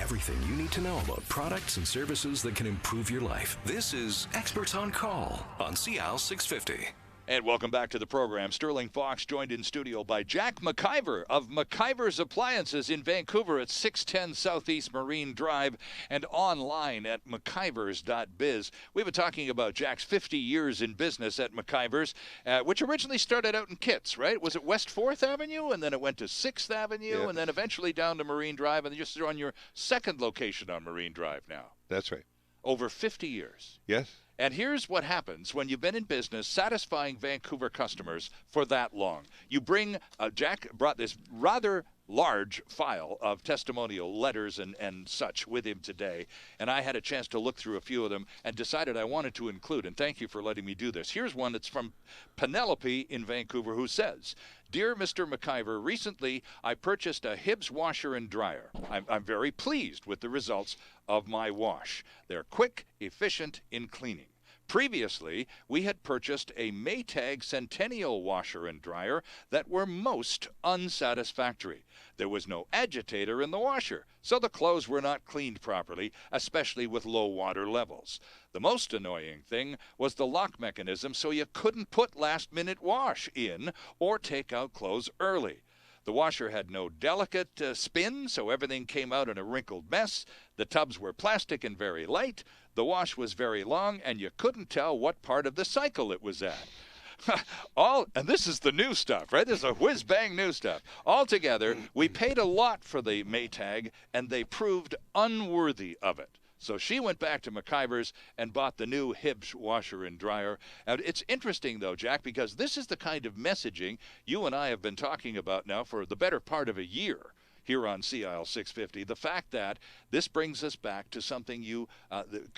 Everything you need to know about products and services that can improve your life. This is Experts on Call on CL 650. And welcome back to the program. Sterling Fox joined in studio by Jack McIver of McIver's Appliances in Vancouver at 610 Southeast Marine Drive and online at mcivers.biz. We've been talking about Jack's 50 years in business at McIver's, which originally started out in Kits, right? Was it West 4th Avenue, and then it went to 6th Avenue, and then eventually down to Marine Drive, and just on your second location on Marine Drive now. That's right. Over 50 years. Yes. And here's what happens when you've been in business satisfying Vancouver customers for that long. You bring, Jack brought this rather large file of testimonial letters and such with him today, and I had a chance to look through a few of them and decided I wanted to include, and thank you for letting me do this. Here's one that's from Penelope in Vancouver who says, "Dear Mr. McIver, recently I purchased a Hibbs washer and dryer. I'm very pleased with the results of my wash. They're quick, efficient in cleaning. Previously, we had purchased a Maytag Centennial washer and dryer that were most unsatisfactory. There was no agitator in the washer, so the clothes were not cleaned properly, especially with low water levels. The most annoying thing was the lock mechanism, so you couldn't put last-minute wash in or take out clothes early. The washer had no delicate spin, so everything came out in a wrinkled mess. The tubs were plastic and very light. The wash was very long, and you couldn't tell what part of the cycle it was at." And this is the new stuff, right? This is a whiz-bang new stuff. Altogether, we paid a lot for the Maytag, and they proved unworthy of it. So she went back to McIver's and bought the new Hibbs washer and dryer. And it's interesting, though, Jack, because this is the kind of messaging you and I have been talking about now for the better part of a year here on CIL 650. The fact that this brings us back to something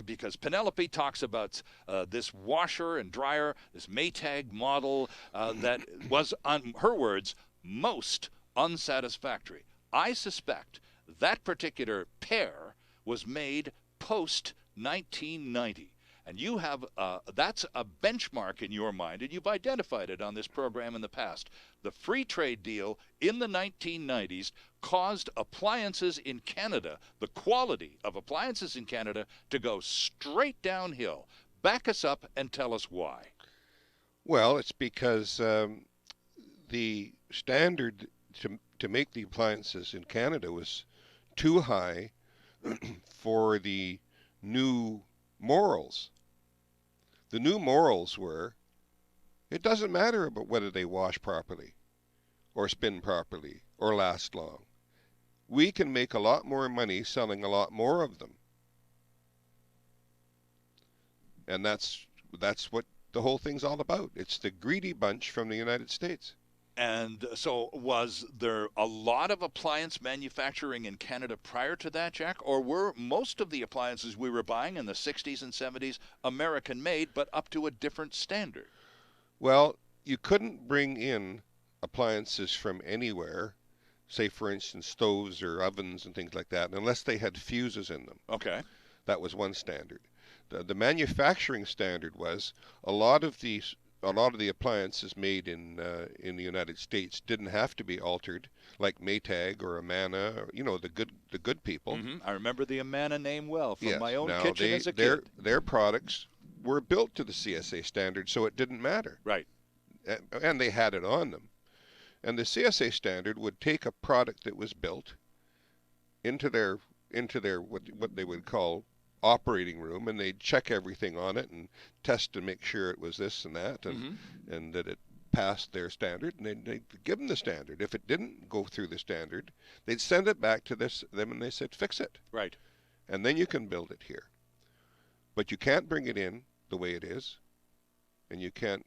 because Penelope talks about this washer and dryer, this Maytag model that was, on her words, most unsatisfactory. I suspect that particular pair was made post-1990. And you have, that's a benchmark in your mind, and you've identified it on this program in the past. The free trade deal in the 1990s caused appliances in Canada, the quality of appliances in Canada, to go straight downhill. Back us up and tell us why. Well, it's because the standard to make the appliances in Canada was too high for the new morals. The new morals were, it doesn't matter about whether they wash properly or spin properly or last long. We can make a lot more money selling a lot more of them. And that's what the whole thing's all about. It's the greedy bunch from the United States. And so was there a lot of appliance manufacturing in Canada prior to that, Jack? Or were most of the appliances we were buying in the 60s and 70s American-made, but up to a different standard? Well, you couldn't bring in appliances from anywhere, say, for instance, stoves or ovens and things like that, unless they had fuses in them. Okay. That was one standard. The manufacturing standard was a lot of the appliances made in the United States didn't have to be altered, like Maytag or Amana, or, you know, the good people. Mm-hmm. I remember the Amana name well from my own now kitchen as a kid. Their products were built to the CSA standard, so it didn't matter. Right. And they had it on them. And the CSA standard would take a product that was built into their what they would call operating room, and they'd check everything on it and test to make sure it was this and that, and that it passed their standard, and they'd give them the standard. If it didn't go through the standard, they'd send it back to them, and they said, fix it. Right. And then you can build it here. But you can't bring it in the way it is, and you can't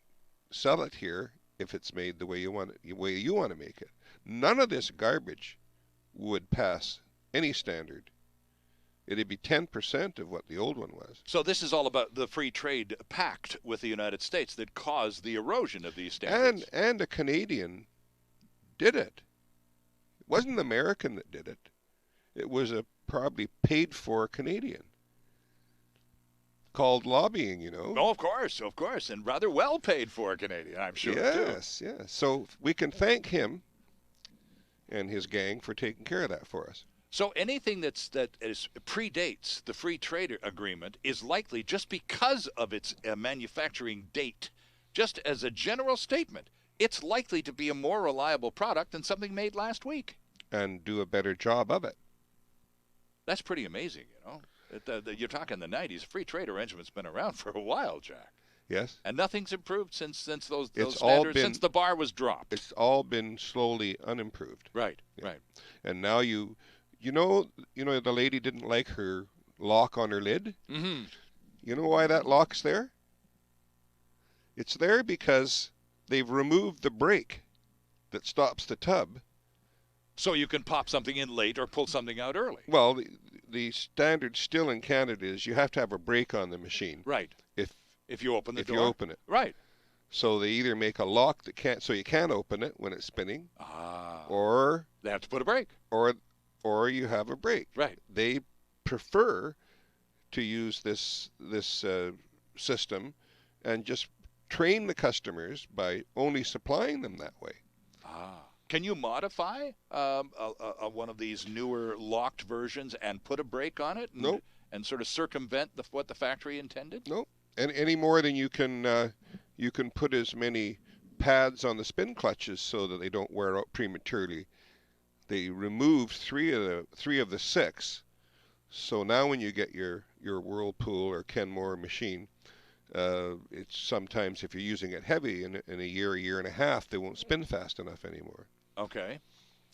sell it here if it's made the way you want it, the way you want to make it. None of this garbage would pass any standard. It'd be 10% of what the old one was. So this is all about the free trade pact with the United States that caused the erosion of these standards. And a Canadian did it. It wasn't an American that did it. It was a probably paid for Canadian. Called lobbying, you know. Oh, of course, and rather well paid for Canadian, I'm sure. Yes, yes. So we can thank him and his gang for taking care of that for us. So anything that predates the free trade agreement is likely, just because of its manufacturing date, just as a general statement, it's likely to be a more reliable product than something made last week. And do a better job of it. That's pretty amazing, you know. You're talking the 90s. Free trade arrangement's been around for a while, Jack. Yes. And nothing's improved since those It's standards, since the bar was dropped. It's all been slowly unimproved. Right, Yeah. right. And now you know, the lady didn't like her lock on her lid. Mm-hmm. You know why that lock's there? It's there because they've removed the brake that stops the tub. So you can pop something in late or pull something out early. Well, the standard still in Canada is you have to have a brake on the machine. Right. If you open the door. If you open it. Right. So they either make a lock that can't, so you can't open it when it's spinning, or they have to put a brake. Or you have a brake. Right. They prefer to use this system and just train the customers by only supplying them that way. Can you modify one of these newer locked versions and put a brake on it? Nope. And sort of circumvent what the factory intended? Nope. And any more than you can put as many pads on the spin clutches so that they don't wear out prematurely. They removed three of the 6. So now when you get your Whirlpool or Kenmore machine, it's sometimes, if you're using it heavy, in a year and a half, they won't spin fast enough anymore. Okay.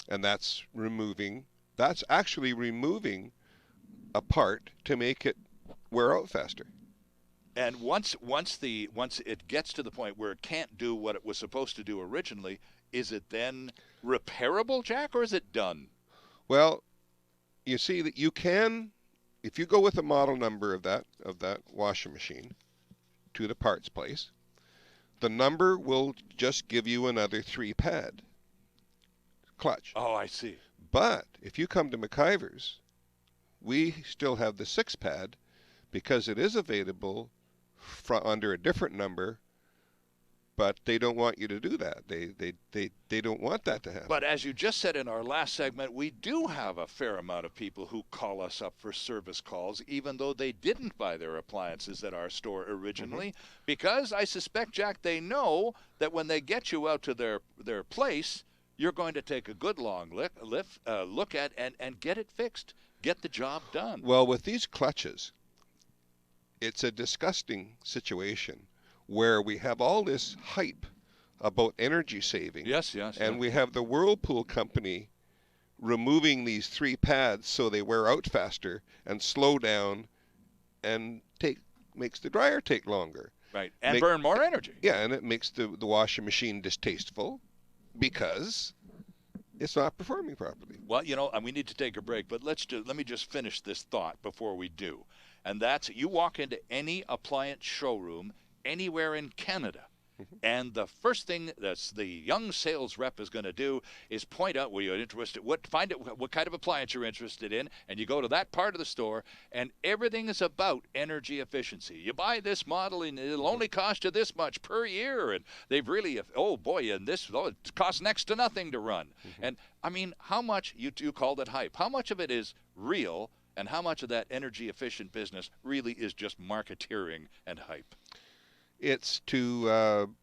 And that's actually removing a part to make it wear out faster. And once it gets to the point where it can't do what it was supposed to do originally, is it then repairable, Jack, or is it done? Well, you see that you can, if you go with the model number of that washing machine to the parts place, the number will just give you another 3-pad clutch. Oh, I see. But if you come to McIver's, we still have the 6-pad because it is available under a different number, but they don't want you to do that. They don't want that to happen. But as you just said in our last segment, we do have a fair amount of people who call us up for service calls, even though they didn't buy their appliances at our store originally, because I suspect, Jack, they know that when they get you out to their place, you're going to take a good long look at and get it fixed, get the job done. Well, with these clutches, it's a disgusting situation where we have all this hype about energy saving. Yes. And we have the Whirlpool company removing these 3 pads so they wear out faster and slow down and makes the dryer take longer. Right, and burn more energy. Yeah, and it makes the washing machine distasteful because it's not performing properly. Well, we need to take a break, but let me just finish this thought before we do. And that's, you walk into any appliance showroom anywhere in Canada, and the first thing that the young sales rep is going to do is point out where you're interested, what kind of appliance you're interested in, and you go to that part of the store, and everything is about energy efficiency. You buy this model, and it'll only cost you this much per year, and they've really, and it costs next to nothing to run. And I mean, how much, you called it hype, how much of it is real, and how much of that energy efficient business really is just marketeering and hype? It's done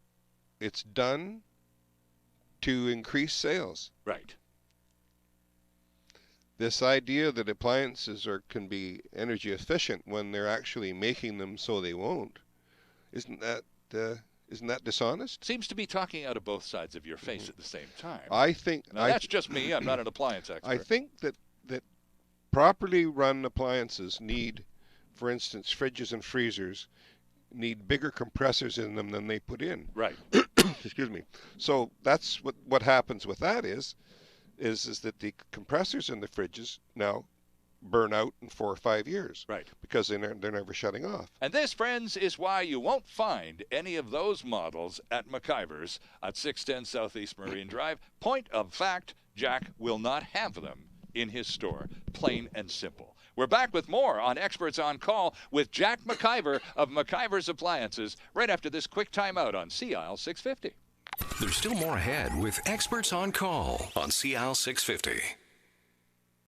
to increase sales. Right. This idea that appliances can be energy efficient when they're actually making them so they won't, isn't that dishonest? Seems to be talking out of both sides of your face at the same time. I think now, that's just me. I'm not an appliance expert. I think that properly run appliances need, for instance, fridges and freezers need bigger compressors in them than they put in. Right. Excuse me. So that's what happens with that is that the compressors in the fridges now burn out in 4 or 5 years. Right. Because they're never shutting off. And this, friends, is why you won't find any of those models at McIver's at 610 Southeast Marine Drive. Point of fact, Jack will not have them in his store. Plain and simple. We're back with more on Experts on Call with Jack McIver of McIver's Appliances right after this quick timeout on CIL 650. There's still more ahead with Experts on Call on CIL 650.